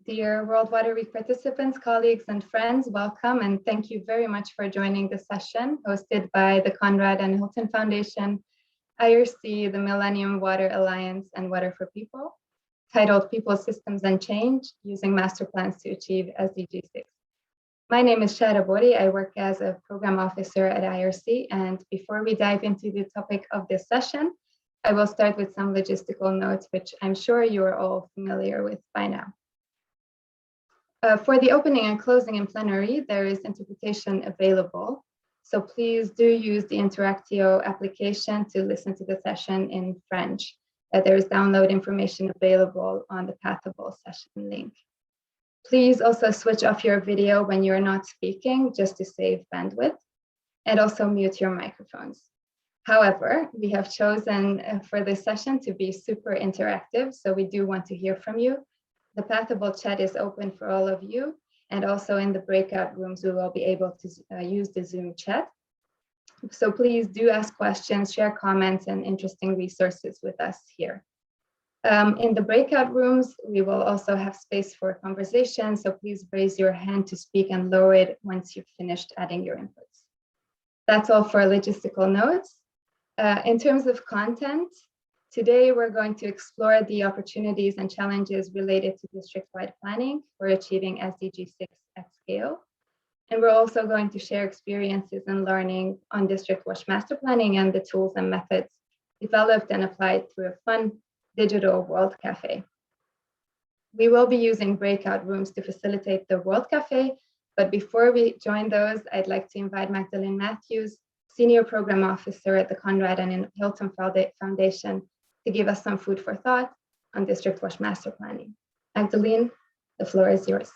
Dear World Water Week participants, colleagues, and friends, welcome and thank you very much for joining this session hosted by the Conrad and Hilton Foundation, IRC, the Millennium Water Alliance, and Water for People, titled People, Systems, and Change, Using Master Plans to Achieve SDG6. My name is Shara Bori. I work as a program officer at IRC, and before we dive into the topic of this session, I will start with some logistical notes, which I'm sure you are all familiar with by now. For the opening and closing in plenary, there is interpretation available. So please do use the Interactio application to listen to the session in French. There is download information available on the Pathable session link. Please also switch off your video when you're not speaking, just to save bandwidth, and also mute your microphones. However, we have chosen for this session to be super interactive, so we do want to hear from you. The Pathable chat is open for all of you, and also in the breakout rooms, we will be able to use the Zoom chat. So please do ask questions, share comments, and interesting resources with us here. In the breakout rooms, we will also have space for conversation, so please raise your hand to speak and lower it once you've finished adding your inputs. That's all for logistical notes. In terms of content, today, we're going to explore the opportunities and challenges related to district-wide planning for achieving SDG6 at scale. And we're also going to share experiences and learning on district-wide master planning and the tools and methods developed and applied through a fun digital World Cafe. We will be using breakout rooms to facilitate the World Cafe, but before we join those, I'd like to invite Magdalene Matthews, Senior Program Officer at the Conrad and Hilton Foundation, to give us some food for thought on district-wide master planning. Magdalene, the floor is yours.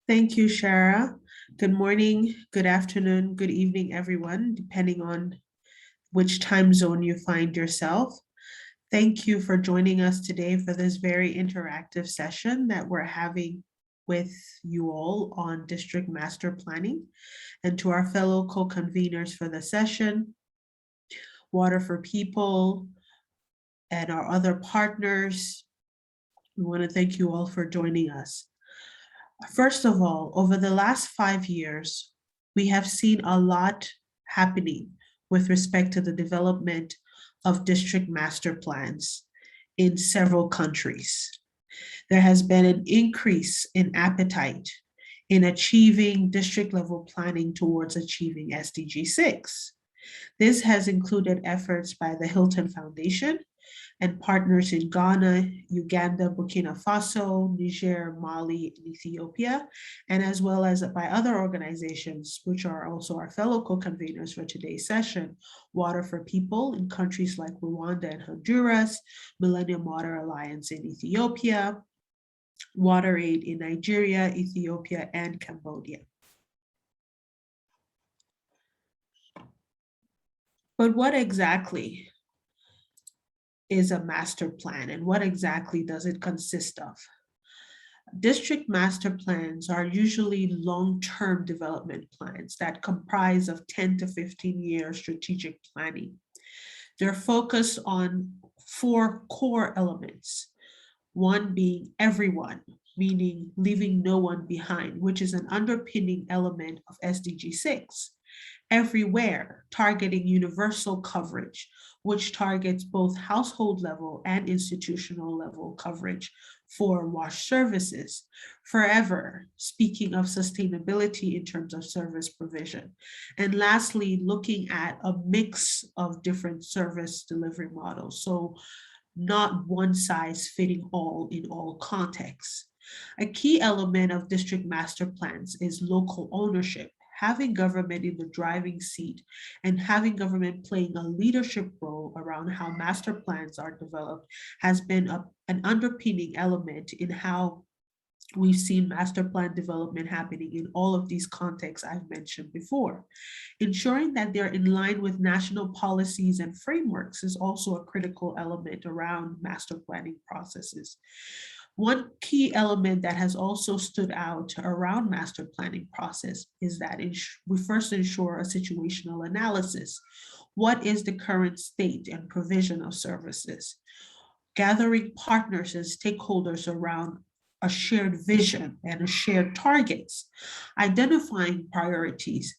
Thank you, Shara. Good morning, good afternoon, good evening, everyone, depending on which time zone you find yourself. Thank you for joining us today for this very interactive session that we're having with you all on district master planning, and to our fellow co-conveners for the session, Water for People, and our other partners. We want to thank you all for joining us. First of all, over the last 5 years, we have seen a lot happening with respect to the development of district master plans in several countries. There has been an increase in appetite in achieving district level planning towards achieving SDG6. This has included efforts by the Hilton Foundation and partners in Ghana, Uganda, Burkina Faso, Niger, Mali, and Ethiopia, and as well as by other organizations, which are also our fellow co-conveners for today's session, Water for People in countries like Rwanda and Honduras, Millennium Water Alliance in Ethiopia, Water Aid in Nigeria, Ethiopia, and Cambodia. But what exactly is a master plan, and what exactly does it consist of? District master plans are usually long-term development plans that comprise of 10 to 15-year strategic planning. They're focused on 4 core elements. One being everyone, meaning leaving no one behind, which is an underpinning element of SDG6. Everywhere, targeting universal coverage, which targets both household level and institutional level coverage for WASH services. Forever, speaking of sustainability in terms of service provision. And lastly, looking at a mix of different service delivery models. So not one size fitting all in all contexts. A key element of district master plans is local ownership, having government in the driving seat and having government playing a leadership role around how master plans are developed has been an underpinning element in how we've seen master plan development happening in all of these contexts I've mentioned before. Ensuring that they're in line with national policies and frameworks is also a critical element around master planning processes. One key element that has also stood out around master planning process is that we first ensure a situational analysis. What is the current state and provision of services? Gathering partners and stakeholders around a shared vision and a shared targets, identifying priorities,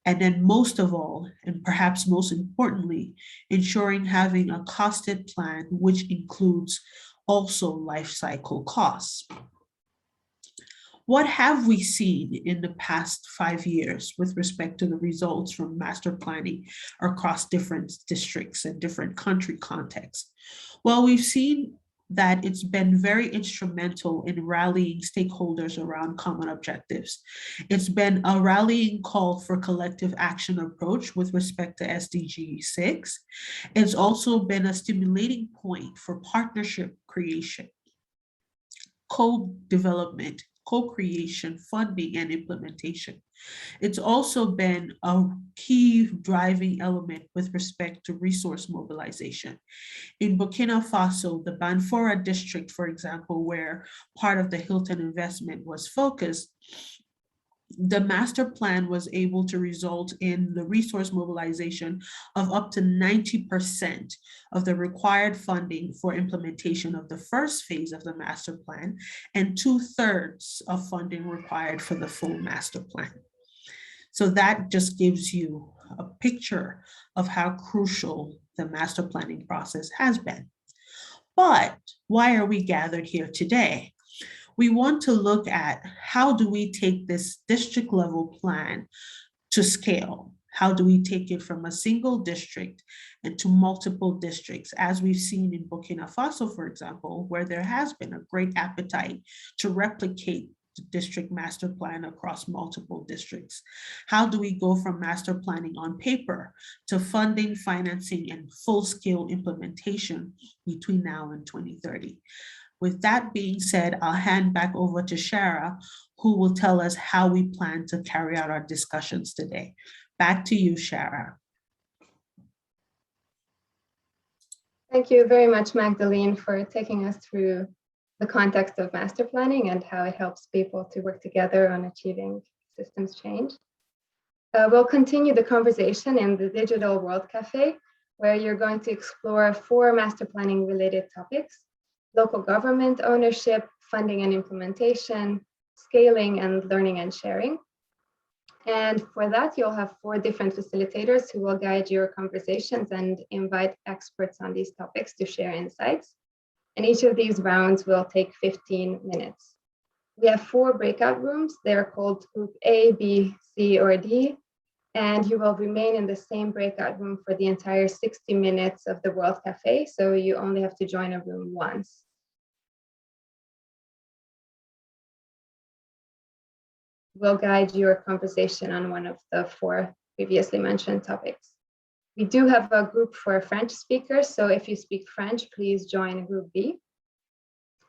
and then most of all, and perhaps most importantly, ensuring having a costed plan, which includes also life cycle costs. What have we seen in the past 5 years with respect to the results from master planning across different districts and different country contexts? Well, we've seen that it's been very instrumental in rallying stakeholders around common objectives. It's been a rallying call for collective action approach with respect to SDG6. It's also been a stimulating point for partnership creation, co-development, co-creation, funding, and implementation. It's also been a key driving element with respect to resource mobilization. In Burkina Faso, the Banfora district, for example, where part of the Hilton investment was focused, the master plan was able to result in the resource mobilization of up to 90% of the required funding for implementation of the first phase of the master plan and 2/3 of funding required for the full master plan. So that just gives you a picture of how crucial the master planning process has been. But why are we gathered here today? We want to look at how do we take this district level plan to scale? How do we take it from a single district and to multiple districts, as we've seen in Burkina Faso, for example, where there has been a great appetite to replicate the district master plan across multiple districts? How do we go from master planning on paper to funding, financing, and full-scale implementation between now and 2030? With that being said, I'll hand back over to Shara, who will tell us how we plan to carry out our discussions today. Back to you, Shara. Thank you very much, Magdalene, for taking us through the context of master planning and how it helps people to work together on achieving systems change. We'll continue the conversation in the Digital World Cafe, where you're going to explore 4 master planning related topics: local government ownership, funding and implementation, scaling, and learning and sharing. And for that, you'll have 4 different facilitators who will guide your conversations and invite experts on these topics to share insights. And each of these rounds will take 15 minutes. We have 4 breakout rooms. They're called Group A, B, C, or D. And you will remain in the same breakout room for the entire 60 minutes of the World Cafe, so you only have to join a room once. We'll guide your conversation on one of the 4 previously mentioned topics. We do have a group for French speakers, so if you speak French, please join Group B.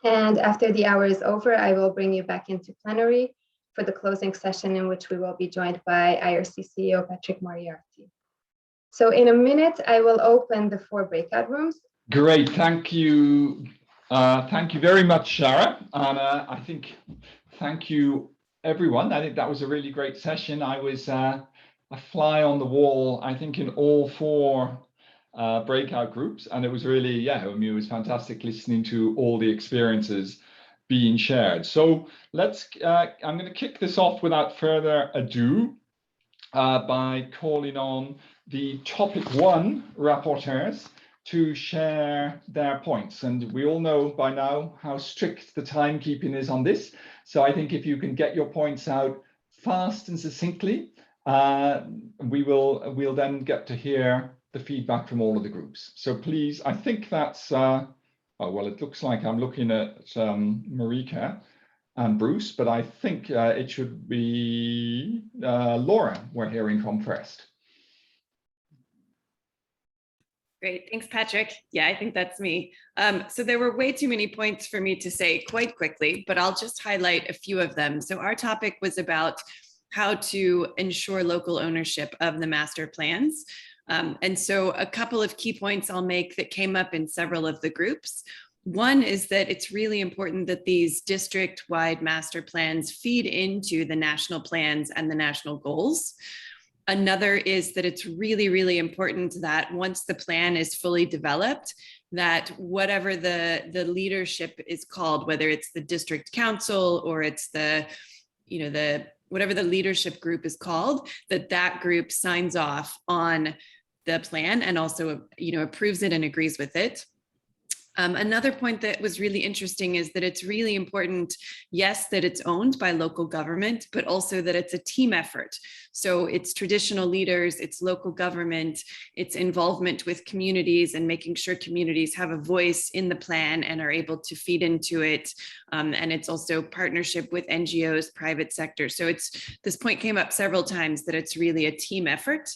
And after the hour is over, I will bring you back into plenary for the closing session, in which we will be joined by IRC CEO Patrick Moriarty. So in a minute, I will open the 4 breakout rooms. Great, thank you. Thank you very much, Shara. And I think, thank you, everyone. I think that was a really great session. I was a fly on the wall, I think, in all 4 breakout groups. And it was really, yeah, I mean, it was fantastic listening to all the experiences being shared. So let's, I'm going to kick this off without further ado by calling on the topic 1 rapporteurs to share their points. And we all know by now how strict the timekeeping is on this. So I think if you can get your points out fast and succinctly, we'll then get to hear the feedback from all of the groups. So please, I think that's, oh, well, it looks like I'm looking at Marika and Bruce, but I think it should be Laura we're hearing from first. Great, thanks, Patrick. Yeah, I think that's me. So there were way too many points for me to say quite quickly, but I'll just highlight a few of them. So our topic was about how to ensure local ownership of the master plans. And so a couple of key points I'll make that came up in several of the groups. One is that it's really important that these district-wide master plans feed into the national plans and the national goals. Another is that it's really, really important that once the plan is fully developed, that whatever the leadership is called, whether it's the district council or it's the, whatever the leadership group is called, that group signs off on the plan and also, approves it and agrees with it. Another point that was really interesting is that it's really important, yes, that it's owned by local government, but also that it's a team effort. So it's traditional leaders, it's local government, it's involvement with communities and making sure communities have a voice in the plan and are able to feed into it. And it's also partnership with NGOs, private sector. So this point came up several times that it's really a team effort.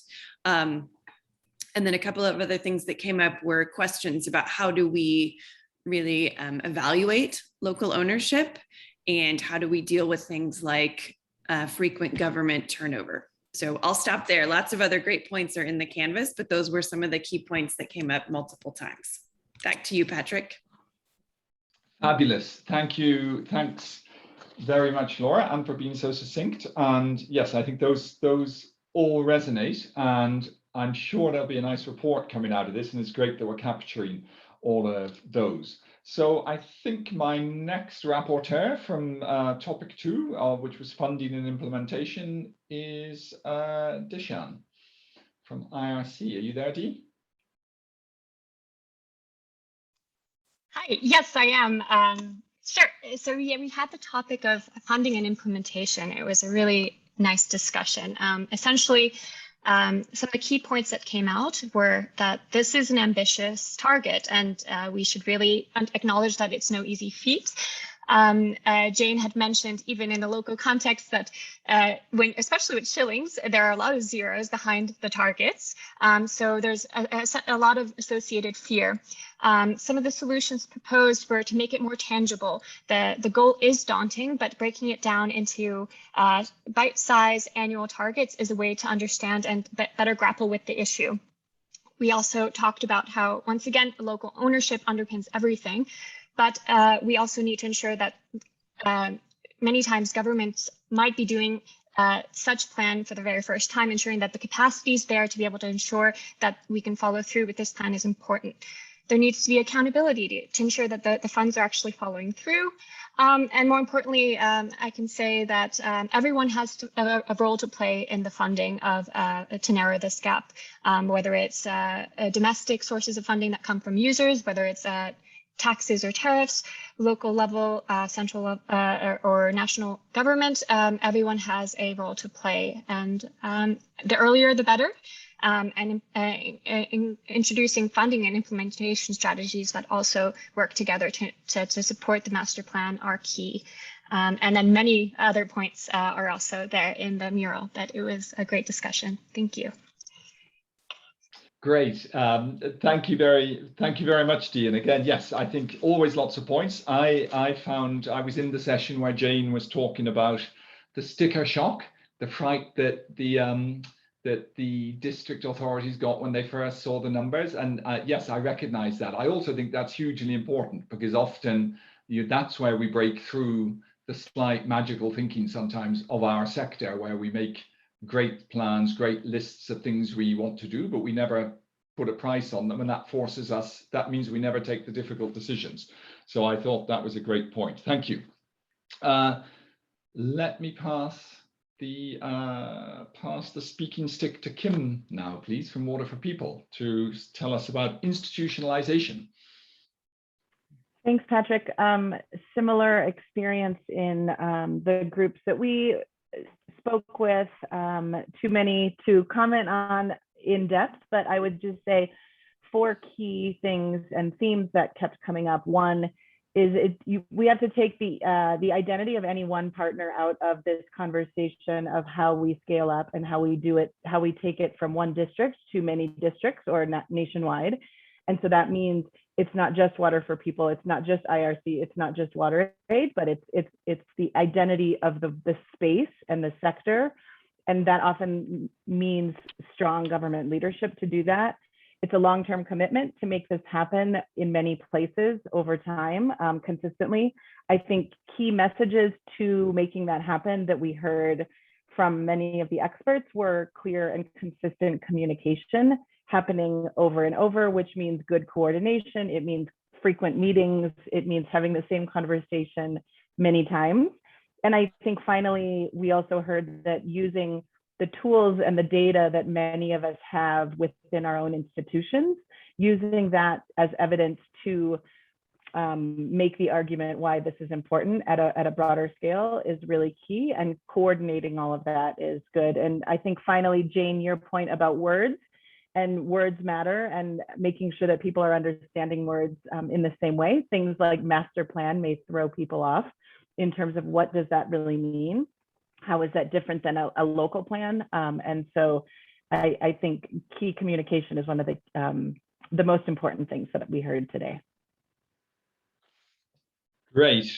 And then a couple of other things that came up were questions about how do we really evaluate local ownership and how do we deal with things like frequent government turnover. So I'll stop there. Lots of other great points are in the Canvas, but those were some of the key points that came up multiple times. Back to you, Patrick. Fabulous. Thank you. Thanks very much, Laura, and for being so succinct. And yes, I think those all resonate, and I'm sure there'll be a nice report coming out of this, and it's great that we're capturing all of those. So I think my next rapporteur from topic 2, which was funding and implementation, is Dishan from IRC. Are you there, Dee? Hi, yes, I am. Sure. So yeah, we had the topic of funding and implementation. It was a really nice discussion. Essentially, some of the key points that came out were that this is an ambitious target, and we should really acknowledge that it's no easy feat. Jane had mentioned, even in the local context, that especially with shillings, there are a lot of zeros behind the targets. So there's a lot of associated fear. Some of the solutions proposed were to make it more tangible. The goal is daunting, but breaking it down into bite-sized annual targets is a way to understand and better grapple with the issue. We also talked about how, once again, local ownership underpins everything. But we also need to ensure that many times governments might be doing such plan for the very first time. Ensuring that the capacity is there to be able to ensure that we can follow through with this plan is important. There needs to be accountability to ensure that the funds are actually following through. And more importantly, I can say that everyone has a role to play in the funding of to narrow this gap, whether it's domestic sources of funding that come from users, whether it's taxes or tariffs, local level, central or national government. Everyone has a role to play, and the earlier the better. And introducing funding and implementation strategies that also work together to support the master plan are key. And then many other points are also there in the mural. But it was a great discussion. Thank you. Great. Thank you very much, Dee. And again, yes, I think always lots of points. I found I was in the session where Jane was talking about the sticker shock, the fright that the district authorities got when they first saw the numbers. And yes, I recognize that. I also think that's hugely important, because often that's where we break through the slight magical thinking sometimes of our sector, where we make great plans, great lists of things we want to do, but we never put a price on them, and that means we never take the difficult decisions. So I thought that was a great point. Thank you. Let me pass the speaking stick to Kim now, please, from Water for People, to tell us about institutionalization. Thanks, Patrick. Similar experience in the groups that we spoke with, too many to comment on in depth, but I would just say 4 key things and themes that kept coming up. One is we have to take the identity of any one partner out of this conversation of how we scale up and how we do it, how we take it from one district to many districts or nationwide. And so that means it's not just Water for People, it's not just IRC, it's not just WaterAid, but it's the identity of the space and the sector. And that often means strong government leadership to do that. it's a long-term commitment to make this happen in many places over time, consistently. I think key messages to making that happen that we heard from many of the experts were clear and consistent communication happening over and over, which means good coordination. It means frequent meetings. It means having the same conversation many times. And I think finally, we also heard that using the tools and the data that many of us have within our own institutions, using that as evidence to make the argument why this is important at a broader scale is really key, and coordinating all of that is good. And I think finally, Jane, your point about words and words matter, and making sure that people are understanding words in the same way. Things like master plan may throw people off in terms of what does that really mean? How is that different than a local plan? And so I think key communication is one of the most important things that we heard today. Great.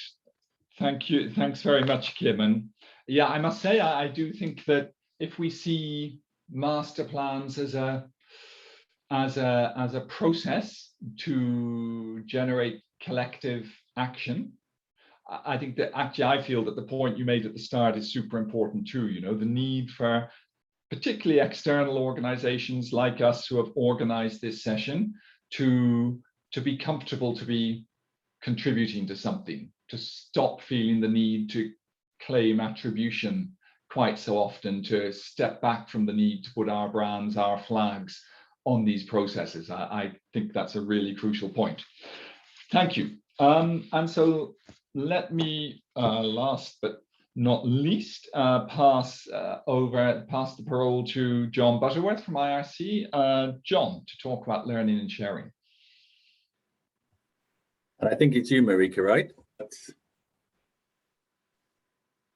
Thank you. Thanks very much, Kim. And yeah, I must say, I do think that if we see master plans as a process to generate collective action, I think that actually I feel that the point you made at the start is super important too. You know, the need for particularly external organizations like us who have organized this session to be comfortable to be contributing to something, to stop feeling the need to claim attribution quite so often, to step back from the need to put our brands, our flags on these processes. I think that's a really crucial point. Thank you. And so let me, last but not least, pass the parole to John Butterworth from IRC. John, to talk about learning and sharing. I think it's you, Marika, right?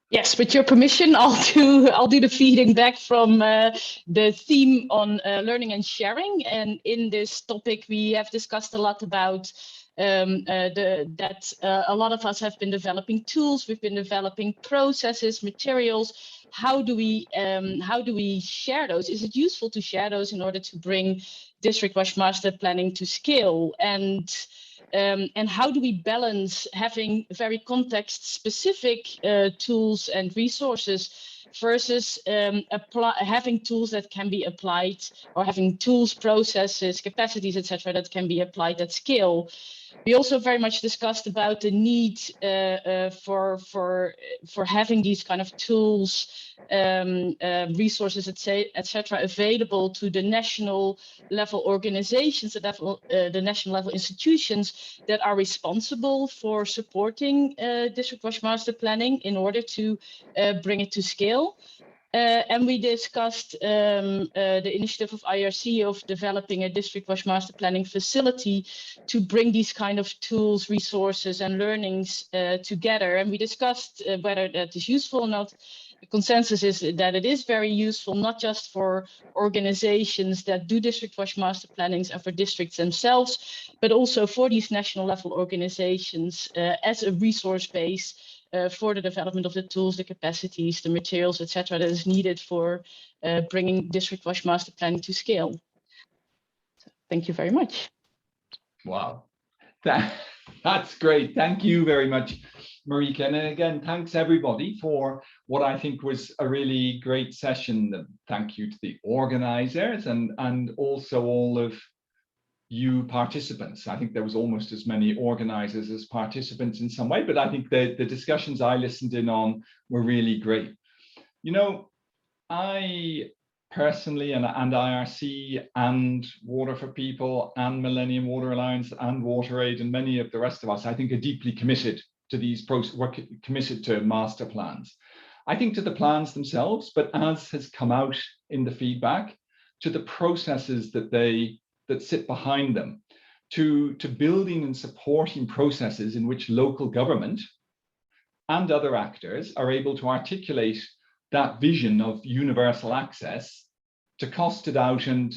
Yes, with your permission, I'll do the feeding back from the theme on learning and sharing. And in this topic, we have discussed a lot about that a lot of us have been developing tools. We've been developing processes, materials. How do we share those? Is it useful to share those in order to bring district-wide master planning to scale? And how do we balance having very context-specific tools and resources versus having tools that can be applied, or having tools, processes, capacities, etc., that can be applied at scale? We also very much discussed about the need for having these kind of tools, resources, etc., available to the national level organizations, the national level institutions that are responsible for supporting district-wide master planning in order to bring it to scale. And we discussed the initiative of IRC of developing a district-wide master planning facility to bring these kind of tools, resources, and learnings together. And we discussed whether that is useful or not. The consensus is that it is very useful, not just for organizations that do district-wide master plannings and for districts themselves, but also for these national level organizations as a resource base for the development of the tools, the capacities, the materials, etc., that is needed for bringing district-wide master planning to scale. So, thank you very much. Wow, that's great. Thank you very much, Marika. And again, thanks everybody for what I think was a really great session. Thank you to the organizers and also all of you participants. I think there was almost as many organizers as participants in some way, but I think the discussions I listened in on were really great. You know, I personally and IRC and Water for People and Millennium Water Alliance and WaterAid and many of the rest of us, I think, are deeply committed to these processes. We're committed to master plans. I think to the plans themselves, but as has come out in the feedback, to the processes that sit behind them, to building and supporting processes in which local government and other actors are able to articulate that vision of universal access, to cost it out and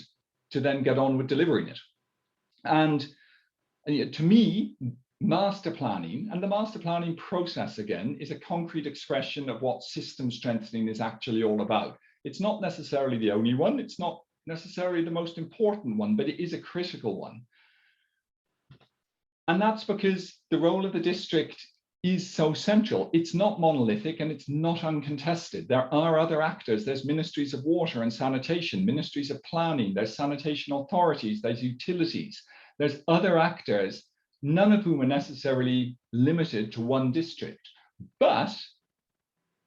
to then get on with delivering it. And to me, master planning and the master planning process, again, is a concrete expression of what system strengthening is actually all about. It's not necessarily the only one. It's not necessarily the most important one, but it is a critical one. And that's because the role of the district is so central. It's not monolithic and it's not uncontested. There are other actors. There's ministries of water and sanitation, ministries of planning, there's sanitation authorities, there's utilities, there's other actors, none of whom are necessarily limited to one district. But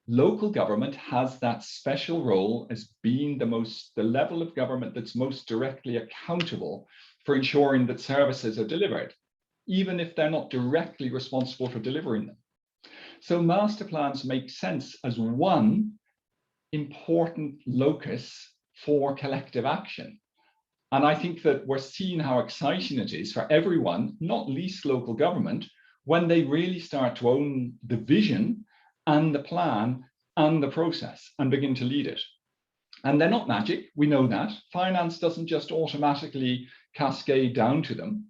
local government has that special role as being the level of government that's most directly accountable for ensuring that services are delivered, even if they're not directly responsible for delivering them. So master plans make sense as one important locus for collective action. And I think that we're seeing how exciting it is for everyone, not least local government, when they really start to own the vision and the plan and the process and begin to lead it. And they're not magic, we know that. Finance doesn't just automatically cascade down to them.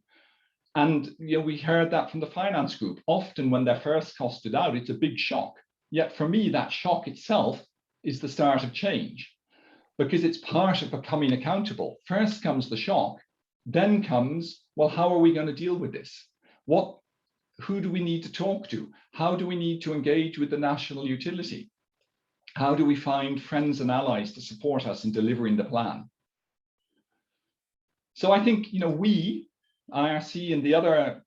And we heard that from the finance group. Often when they're first costed out, it's a big shock. Yet for me, that shock itself is the start of change, because it's part of becoming accountable. First comes the shock, then comes, well, how are we going to deal with this? Who do we need to talk to? How do we need to engage with the national utility? How do we find friends and allies to support us in delivering the plan? So I think, we, IRC and the other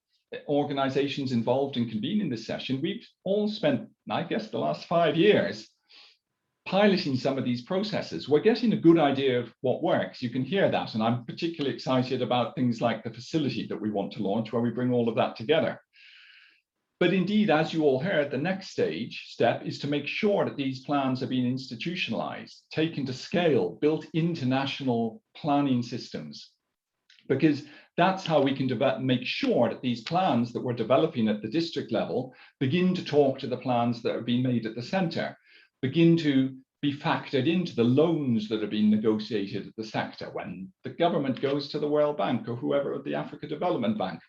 organizations involved in convening this session, we've all spent, I guess, the last 5 years piloting some of these processes. We're getting a good idea of what works. You can hear that. And I'm particularly excited about things like the facility that we want to launch, where we bring all of that together. But indeed, as you all heard, the next step is to make sure that these plans are being institutionalized, taken to scale, built into national planning systems, because that's how we can make sure that these plans that we're developing at the district level begin to talk to the plans that are being made at the center, begin to be factored into the loans that are being negotiated at the sector when the government goes to the World Bank or whoever, the Africa Development Bank.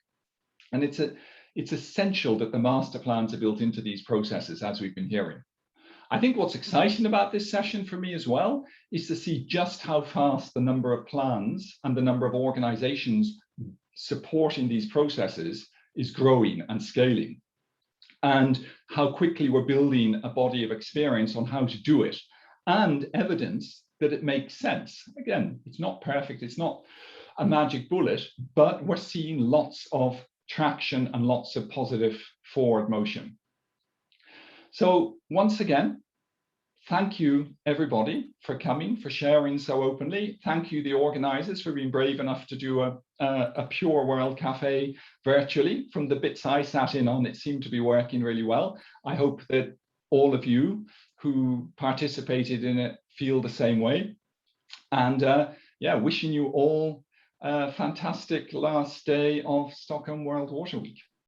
And it's essential that the master plans are built into these processes, as we've been hearing. I think what's exciting about this session for me as well is to see just how fast the number of plans and the number of organizations supporting these processes is growing and scaling, and how quickly we're building a body of experience on how to do it and evidence that it makes sense. Again, it's not perfect, it's not a magic bullet, but we're seeing lots of traction and lots of positive forward motion. So once again, thank you everybody for coming, for sharing so openly. Thank you the organizers for being brave enough to do a Pure World Cafe virtually. From the bits I sat in on, it seemed to be working really well. I hope that all of you who participated in it feel the same way. And yeah, wishing you all a fantastic last day of Stockholm World Water Week.